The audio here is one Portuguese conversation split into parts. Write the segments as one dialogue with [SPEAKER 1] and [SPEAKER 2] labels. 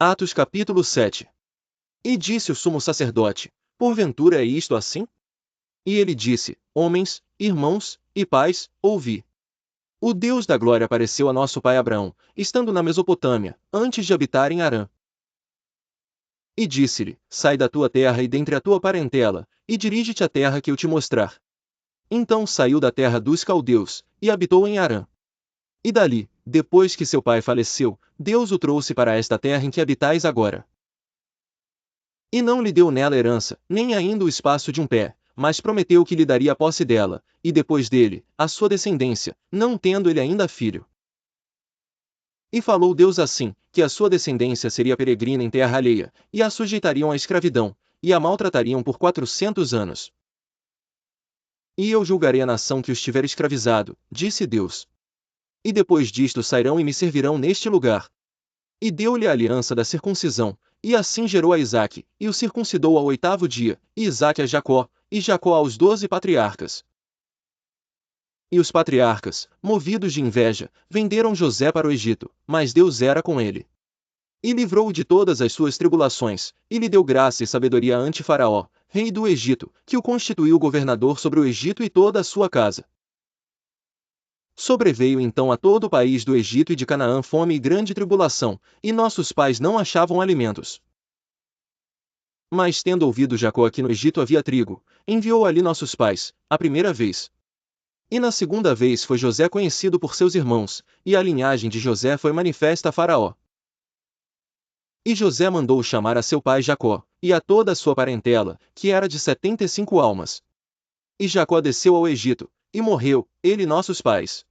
[SPEAKER 1] Atos capítulo 7. E disse o sumo sacerdote: porventura é isto assim? E ele disse: homens, irmãos e pais, ouvi. O Deus da glória apareceu a nosso pai Abraão, estando na Mesopotâmia, antes de habitar em Harã. E disse-lhe: sai da tua terra e dentre a tua parentela, e dirige-te à terra que eu te mostrar. Então saiu da terra dos caldeus, e habitou em Harã. E dali, depois que seu pai faleceu, Deus o trouxe para esta terra em que habitais agora. E não lhe deu nela herança, nem ainda o espaço de um pé, mas prometeu que lhe daria a posse dela, e depois dele, a sua descendência, não tendo ele ainda filho. E falou Deus assim, que a sua descendência seria peregrina em terra alheia, e a sujeitariam à escravidão, e a maltratariam por 400 anos. E eu julgarei a nação que os tiver escravizado, disse Deus. E depois disto sairão e me servirão neste lugar. E deu-lhe a aliança da circuncisão, e assim gerou a Isaque, e o circuncidou ao 8º dia, e Isaque a Jacó, e Jacó aos 12 patriarcas. E os patriarcas, movidos de inveja, venderam José para o Egito, mas Deus era com ele. E livrou-o de todas as suas tribulações, e lhe deu graça e sabedoria ante Faraó, rei do Egito, que o constituiu governador sobre o Egito e toda a sua casa. Sobreveio então a todo o país do Egito e de Canaã fome e grande tribulação, e nossos pais não achavam alimentos. Mas tendo ouvido Jacó que no Egito havia trigo, enviou ali nossos pais, a primeira vez. E na segunda vez foi José conhecido por seus irmãos, e a linhagem de José foi manifesta a Faraó. E José mandou chamar a seu pai Jacó, e a toda a sua parentela, que era de 75 almas. E Jacó desceu ao Egito, e morreu, ele e nossos pais.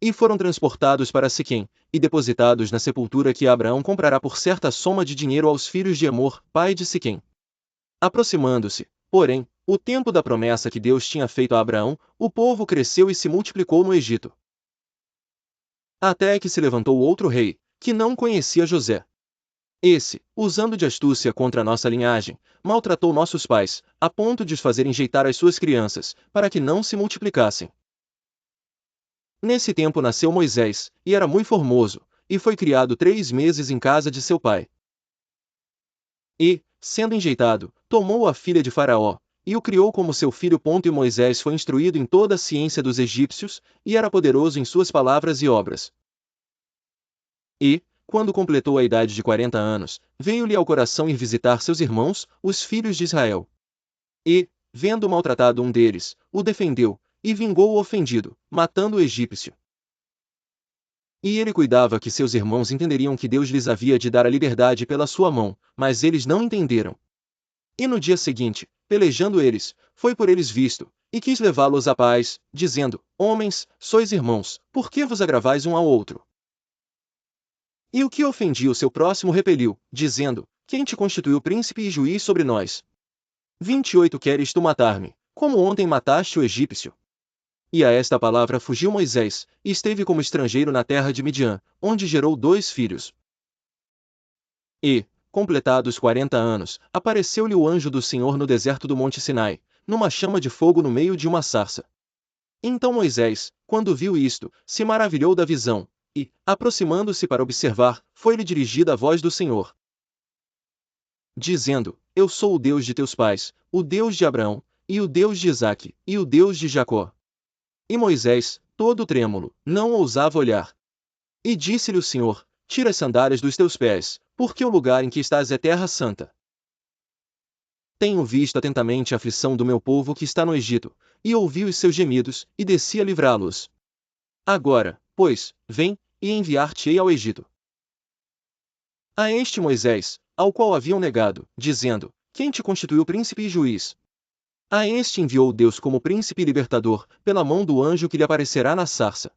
[SPEAKER 1] E foram transportados para Siquém, e depositados na sepultura que Abraão comprará por certa soma de dinheiro aos filhos de Amor, pai de Siquém. Aproximando-se, porém, o tempo da promessa que Deus tinha feito a Abraão, o povo cresceu e se multiplicou no Egito. Até que se levantou outro rei, que não conhecia José. Esse, usando de astúcia contra nossa linhagem, maltratou nossos pais, a ponto de os fazer enjeitar as suas crianças, para que não se multiplicassem. Nesse tempo nasceu Moisés, e era muito formoso, e foi criado 3 meses em casa de seu pai. E, sendo enjeitado, tomou a filha de Faraó, e o criou como seu filho. E Moisés foi instruído em toda a ciência dos egípcios, e era poderoso em suas palavras e obras. E, quando completou a idade de 40 anos, veio-lhe ao coração ir visitar seus irmãos, os filhos de Israel. E, vendo maltratado um deles, o defendeu, e vingou o ofendido, matando o egípcio. E ele cuidava que seus irmãos entenderiam que Deus lhes havia de dar a liberdade pela sua mão, mas eles não entenderam. E no dia seguinte, pelejando eles, foi por eles visto, e quis levá-los à paz, dizendo: homens, sois irmãos, por que vos agravais um ao outro? E o que ofendia o seu próximo repeliu, dizendo: quem te constituiu príncipe e juiz sobre nós? 28 Queres tu matar-me, como ontem mataste o egípcio? E a esta palavra fugiu Moisés, e esteve como estrangeiro na terra de Midian, onde gerou 2 filhos. E, completados 40 anos, apareceu-lhe o anjo do Senhor no deserto do monte Sinai, numa chama de fogo no meio de uma sarça. Então Moisés, quando viu isto, se maravilhou da visão, e, aproximando-se para observar, foi-lhe dirigida a voz do Senhor, dizendo: eu sou o Deus de teus pais, o Deus de Abraão, e o Deus de Isaque, e o Deus de Jacó. E Moisés, todo trêmulo, não ousava olhar. E disse-lhe o Senhor: tira as sandálias dos teus pés, porque o lugar em que estás é terra santa. Tenho visto atentamente a aflição do meu povo que está no Egito, e ouvi os seus gemidos, e desci a livrá-los. Agora, pois, vem, e enviar-te-ei ao Egito. A este Moisés, ao qual haviam negado, dizendo: quem te constituiu príncipe e juiz? A este enviou Deus como príncipe e libertador, pela mão do anjo que lhe aparecerá na sarça.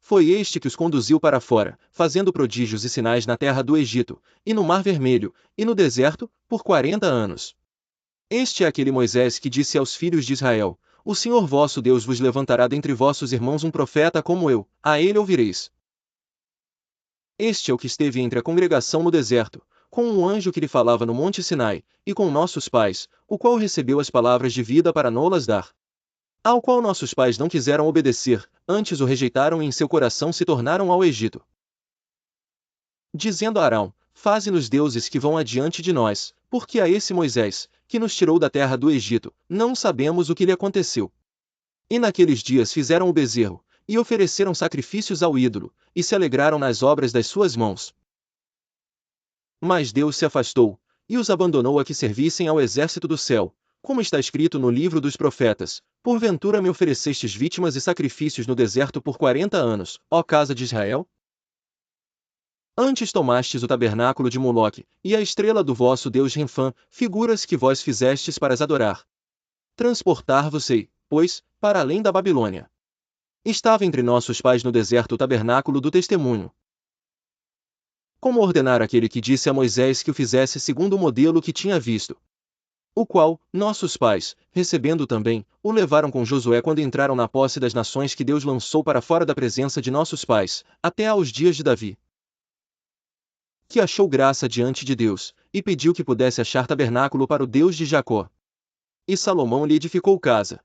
[SPEAKER 1] Foi este que os conduziu para fora, fazendo prodígios e sinais na terra do Egito, e no Mar Vermelho, e no deserto, por 40 anos. Este é aquele Moisés que disse aos filhos de Israel: o Senhor vosso Deus vos levantará dentre vossos irmãos um profeta como eu, a ele ouvireis. Este é o que esteve entre a congregação no deserto, com um anjo que lhe falava no monte Sinai, e com nossos pais, o qual recebeu as palavras de vida para não-las dar. Ao qual nossos pais não quiseram obedecer, antes o rejeitaram e em seu coração se tornaram ao Egito. dizendo a Arão: faze-nos deuses que vão adiante de nós, porque a esse Moisés, que nos tirou da terra do Egito, não sabemos o que lhe aconteceu. E naqueles dias fizeram o bezerro, e ofereceram sacrifícios ao ídolo, e se alegraram nas obras das suas mãos. Mas Deus se afastou, e os abandonou a que servissem ao exército do céu, como está escrito no livro dos profetas: porventura me oferecestes vítimas e sacrifícios no deserto por 40 anos, ó casa de Israel? Antes tomastes o tabernáculo de Moloque, e a estrela do vosso Deus Renfã, figuras que vós fizestes para as adorar. Transportar-vos-ei, pois, para além da Babilônia. Estava entre nossos pais no deserto o tabernáculo do testemunho. Como ordenar aquele que disse a Moisés que o fizesse segundo o modelo que tinha visto? O qual, nossos pais, recebendo também, o levaram com Josué quando entraram na posse das nações que Deus lançou para fora da presença de nossos pais, até aos dias de Davi, que achou graça diante de Deus, e pediu que pudesse achar tabernáculo para o Deus de Jacó. E Salomão lhe edificou casa.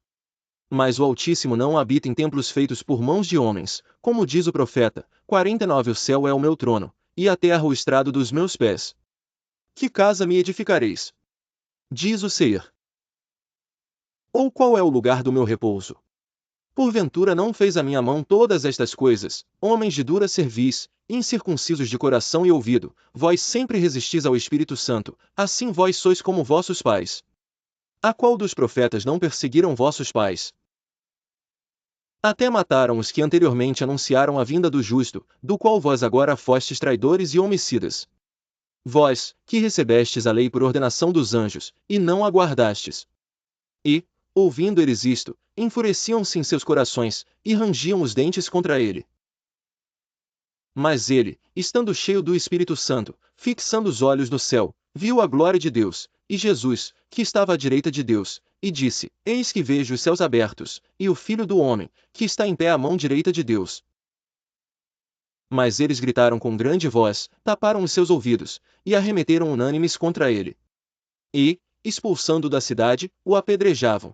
[SPEAKER 1] Mas o Altíssimo não habita em templos feitos por mãos de homens, como diz o profeta: 49 O céu é o meu trono, e a terra o estrado dos meus pés. Que casa me edificareis? Diz o Senhor. Ou qual é o lugar do meu repouso? Porventura não fez a minha mão todas estas coisas, homens de dura cerviz, incircuncisos de coração e ouvido, vós sempre resistis ao Espírito Santo, assim vós sois como vossos pais. A qual dos profetas não perseguiram vossos pais? Até mataram os que anteriormente anunciaram a vinda do justo, do qual vós agora fostes traidores e homicidas. Vós, que recebestes a lei por ordenação dos anjos, e não a guardastes. E, ouvindo eles isto, enfureciam-se em seus corações, e rangiam os dentes contra ele. Mas ele, estando cheio do Espírito Santo, fixando os olhos no céu, viu a glória de Deus, e Jesus, que estava à direita de Deus, e disse: Eis que vejo os céus abertos, e o Filho do Homem, que está em pé à mão direita de Deus. Mas eles gritaram com grande voz, taparam os seus ouvidos, e arremeteram unânimes contra ele. E, expulsando-o da cidade, o apedrejavam.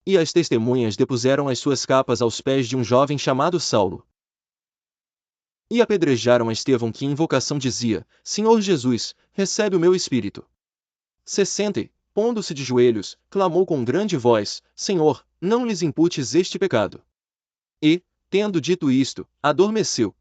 [SPEAKER 1] E as testemunhas depuseram as suas capas aos pés de um jovem chamado Saulo. E apedrejaram a Estevão, que em invocação dizia: Senhor Jesus, recebe o meu espírito. 60. Pondo-se de joelhos, clamou com grande voz: Senhor, não lhes imputes este pecado. E, tendo dito isto, adormeceu.